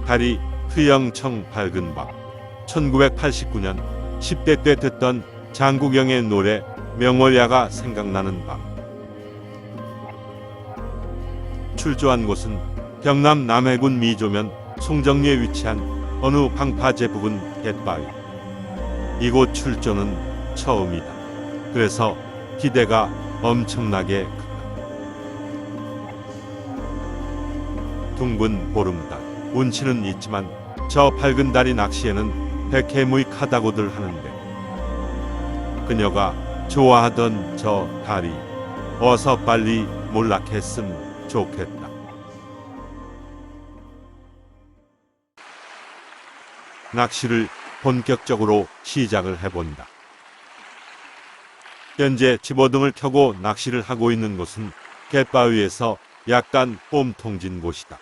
달이 흐영청 밝은 밤. 1989년 10대 때 듣던 장국영의 노래 명월야가 생각나는 밤. 출조한 곳은 경남 남해군 미조면 송정리에 위치한 어느 방파제 부근 갯바위. 이곳 출조는 처음이다. 그래서 기대가 엄청나게 크다. 둥근 보름달, 운치는 있지만 저 밝은 달이 낚시에는 백해무익하다고들 하는데, 그녀가 좋아하던 저 달이 어서 빨리 몰락했음 좋겠다. 낚시를 본격적으로 시작을 해본다. 현재 집어등을 켜고 낚시를 하고 있는 곳은 갯바위에서 약간 뽐통진 곳이다.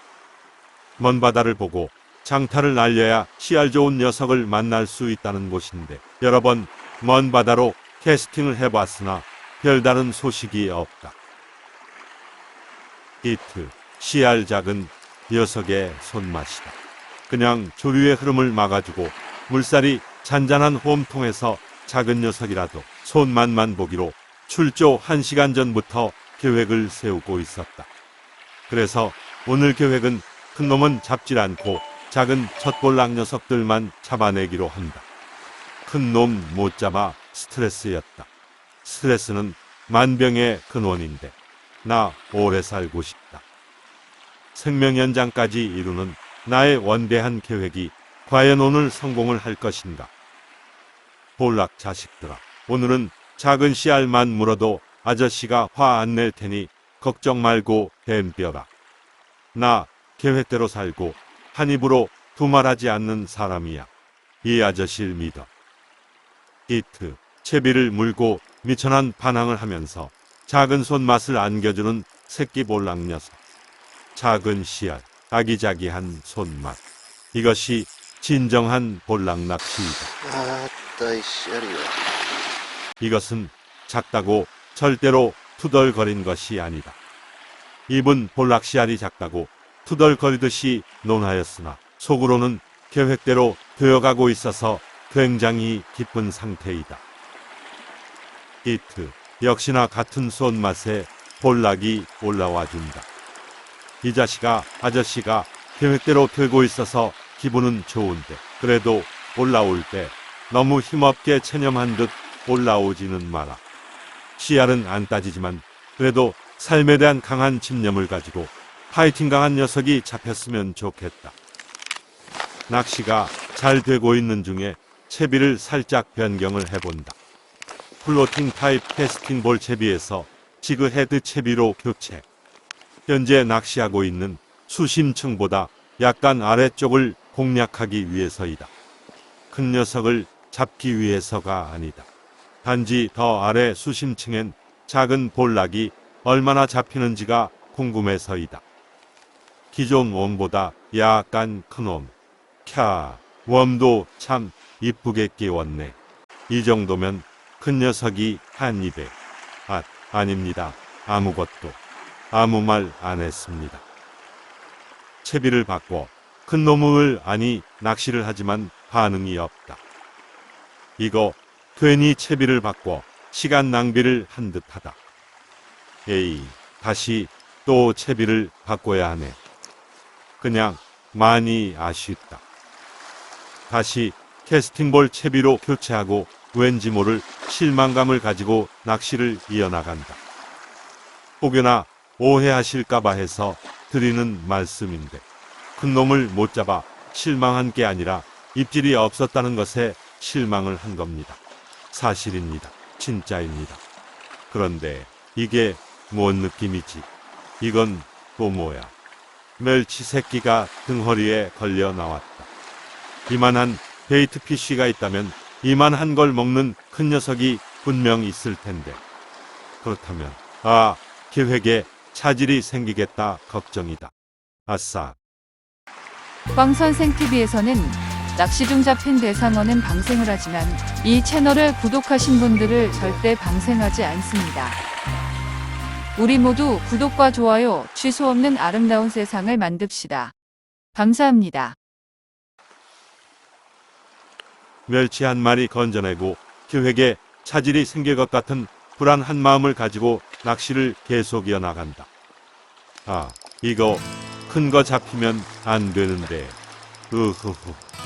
먼 바다를 보고 장타를 날려야 씨알 좋은 녀석을 만날 수 있다는 곳인데, 여러 번 먼 바다로 캐스팅을 해봤으나 별다른 소식이 없다. 이트, 씨알 작은 녀석의 손맛이다. 그냥 조류의 흐름을 막아주고 물살이 잔잔한 홈통에서 작은 녀석이라도 손맛만 보기로 출조 1시간 전부터 계획을 세우고 있었다. 그래서 오늘 계획은 큰 놈은 잡질 않고 작은 젖볼락 녀석들만 잡아내기로 한다. 큰 놈 못 잡아 스트레스였다. 스트레스는 만병의 근원인데 나 오래 살고 싶다. 생명 연장까지 이루는 나의 원대한 계획이 과연 오늘 성공을 할 것인가. 볼락 자식들아, 오늘은 작은 씨알만 물어도 아저씨가 화 안 낼 테니 걱정 말고 댐벼라. 나 계획대로 살고 한 입으로 두말하지 않는 사람이야. 이 아저씨를 믿어. 이트, 채비를 물고 미천한 반항을 하면서 작은 손맛을 안겨주는 새끼 볼락 녀석. 작은 씨알, 아기자기한 손맛. 이것이 진정한 볼락 낚시이다. 아따, 이 씨알이야. 이것은 작다고 절대로 투덜거린 것이 아니다. 입은 볼락 씨알이 작다고 투덜거리듯이 논하였으나 속으로는 계획대로 되어가고 있어서 굉장히 기쁜 상태이다. 이트, 역시나 같은 손맛에 볼락이 올라와 준다. 이 자식아, 아저씨가 계획대로 들고 있어서 기분은 좋은데, 그래도 올라올 때 너무 힘없게 체념한 듯 올라오지는 마라. 씨알은 안 따지지만 그래도 삶에 대한 강한 집념을 가지고 파이팅 강한 녀석이 잡혔으면 좋겠다. 낚시가 잘 되고 있는 중에 채비를 살짝 변경을 해본다. 플로팅 타입 캐스팅 볼 채비에서 지그 헤드 채비로 교체. 현재 낚시하고 있는 수심층보다 약간 아래쪽을 공략하기 위해서이다. 큰 녀석을 잡기 위해서가 아니다. 단지 더 아래 수심층엔 작은 볼락이 얼마나 잡히는지가 궁금해서이다. 기존 웜보다 약간 큰 웜. 캬, 웜도 참 이쁘게 끼웠네. 이 정도면 큰 녀석이 한 입에. 아닙니다. 아무것도. 아무 말 안 했습니다. 채비를 바꿔 큰 놈을 아니 낚시를 하지만 반응이 없다. 이거 괜히 채비를 바꿔 시간 낭비를 한 듯하다. 에이, 다시 또 채비를 바꿔야 하네. 그냥 많이 아쉽다. 다시 캐스팅볼 채비로 교체하고 왠지 모를 실망감을 가지고 낚시를 이어나간다. 혹여나 오해하실까봐 해서 드리는 말씀인데, 큰 놈을 못 잡아 실망한 게 아니라 입질이 없었다는 것에 실망을 한 겁니다. 사실입니다. 진짜입니다. 그런데 이게 뭔 느낌이지? 이건 또 뭐야? 멸치 새끼가 등허리에 걸려 나왔다. 이만한 베이트 피쉬가 있다면 이만한 걸 먹는 큰 녀석이 분명 있을 텐데. 그렇다면 계획에 차질이 생기겠다 걱정이다. 아싸. 꽝선생TV에서는 낚시 중 잡힌 대상어는 방생을 하지만 이 채널을 구독하신 분들을 절대 방생하지 않습니다. 우리 모두 구독과 좋아요, 취소 없는 아름다운 세상을 만듭시다. 감사합니다. 멸치 한 마리 건져내고 계획에 차질이 생길 것 같은 불안한 마음을 가지고 낚시를 계속 이어나간다. 아, 이거 큰 거 잡히면 안 되는데. 으흐흐.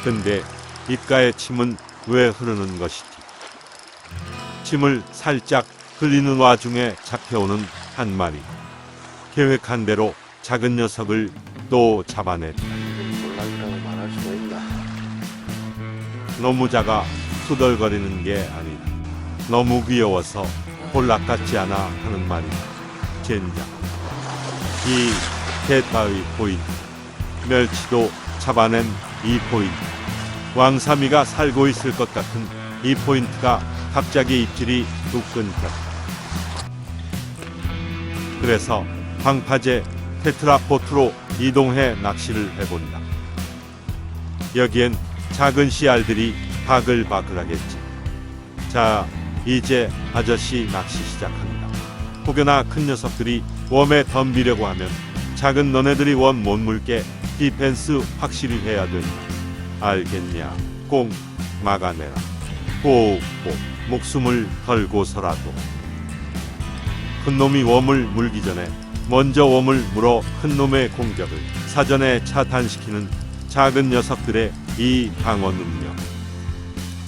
근데 입가에 침은 왜 흐르는 것이지? 침을 살짝 흘리는 와중에 잡혀오는 한 마리. 계획한 대로 작은 녀석을 또 잡아냈다. 볼락이라고 말할 수가 있나? 너무 작아 투덜거리는 게 아니다. 너무 귀여워서 볼락 같지 않아 하는 말이다. 젠장. 이 대타의 포인트. 멸치도 잡아낸 이 포인트. 왕삼이가 살고 있을 것 같은 이 포인트가 갑자기 입질이 뚝 끊겼다. 그래서 방파제 테트라포트로 이동해 낚시를 해본다. 여기엔 작은 씨알들이 바글바글하겠지. 자, 이제 아저씨 낚시 시작한다. 혹여나 큰 녀석들이 웜에 덤비려고 하면 작은 너네들이 웜 못 물게 디펜스 확실히 해야 된다. 알겠냐? 꼭 막아내라. 꼭꼭 목숨을 걸고서라도. 큰 놈이 웜을 물기 전에 먼저 웜을 물어 큰 놈의 공격을 사전에 차단시키는 작은 녀석들의 이 방어 능력.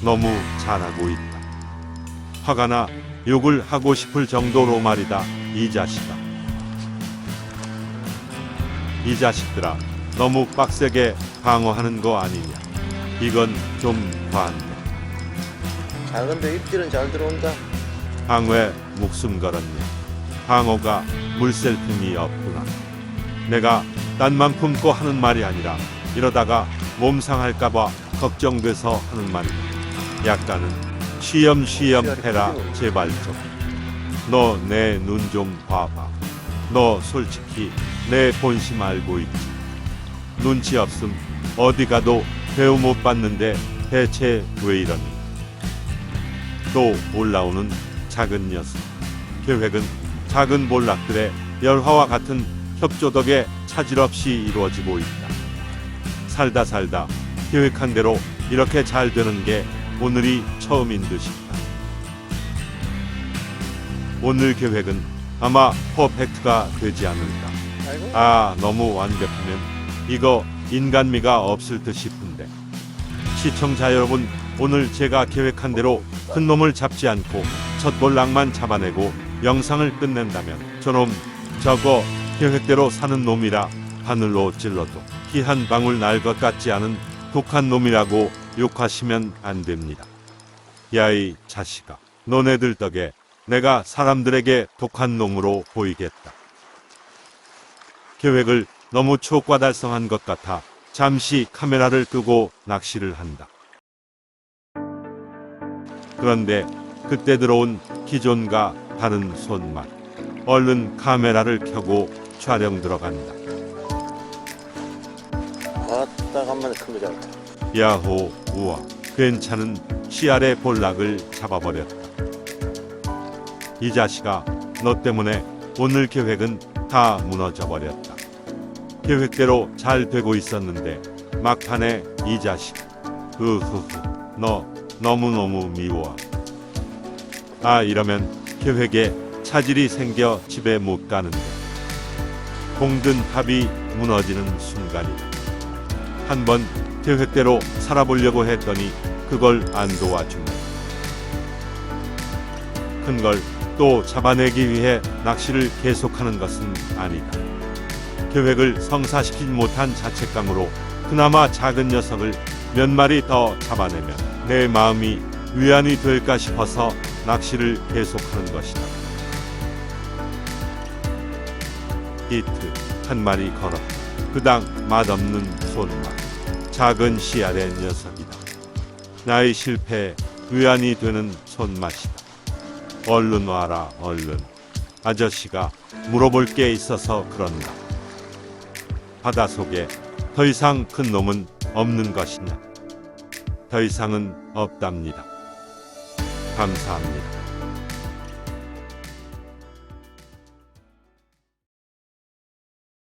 너무 잘하고 있다. 화가 나 욕을 하고 싶을 정도로 말이다. 이 자식아. 이 자식들아, 너무 빡세게 방어하는 거 아니냐. 이건 좀 과한데. 작은데 입질은 잘 들어온다. 방어에 목숨 걸었냐. 방어가 물샐 틈이 없구나. 내가 딴만 품고 하는 말이 아니라 이러다가 몸 상할까봐 걱정돼서 하는 말이다. 약간은 쉬엄쉬엄 해라 제발 좀. 너 내 눈 좀 봐봐. 너 솔직히 내 본심 알고 있지. 눈치 없음 어디 가도 배우 못 받는데 대체 왜 이러니. 또 올라오는 작은 녀석. 계획은 작은 볼락들의 열화와 같은 협조 덕에 차질 없이 이루어지고 있다. 살다 살다 계획한 대로 이렇게 잘 되는 게 오늘이 처음인 듯이다. 오늘 계획은 아마 퍼펙트가 되지 않을까. 아이고. 아, 너무 완벽하면 이거 인간미가 없을 듯 싶은데. 시청자 여러분, 오늘 제가 계획한 대로 큰 놈을 잡지 않고 첫 볼락만 잡아내고 영상을 끝낸다면 저놈 저거 계획대로 사는 놈이라 하늘로 찔러도 피 한 방울 날 것 같지 않은 독한 놈이라고 욕하시면 안 됩니다. 야, 이 자식아, 너네들 덕에 내가 사람들에게 독한 놈으로 보이겠다. 계획을 너무 초과달성한 것 같아 잠시 카메라를 끄고 낚시를 한다. 그런데 그때 들어온 기존과 다른 손맛. 얼른 카메라를 켜고 촬영 들어간다. 왔다 간만에 큰 거 잡았다. 야호, 우와, 괜찮은 씨알의 볼락을 잡아버렸다. 이 자식아, 너 때문에 오늘 계획은 다 무너져버렸다. 계획대로 잘 되고 있었는데 막판에 이 자식. 으흐흐, 너 너무너무 미워. 아, 이러면 계획에 차질이 생겨 집에 못 가는데. 공든 탑이 무너지는 순간이다. 한번 계획대로 살아보려고 했더니 그걸 안 도와주네. 큰 걸 또 잡아내기 위해 낚시를 계속하는 것은 아니다. 계획을 성사시키지 못한 자책감으로 그나마 작은 녀석을 몇 마리 더 잡아내면 내 마음이 위안이 될까 싶어서 낚시를 계속하는 것이다. 히트 한 마리 걸었다. 그당 맛없는 손맛. 작은 씨알의 녀석이다. 나의 실패에 위안이 되는 손맛이다. 얼른 와라, 얼른. 아저씨가 물어볼 게 있어서 그런다. 바닷속에 더 이상 큰 놈은 없는 것이냐? 더 이상은 없답니다. 감사합니다.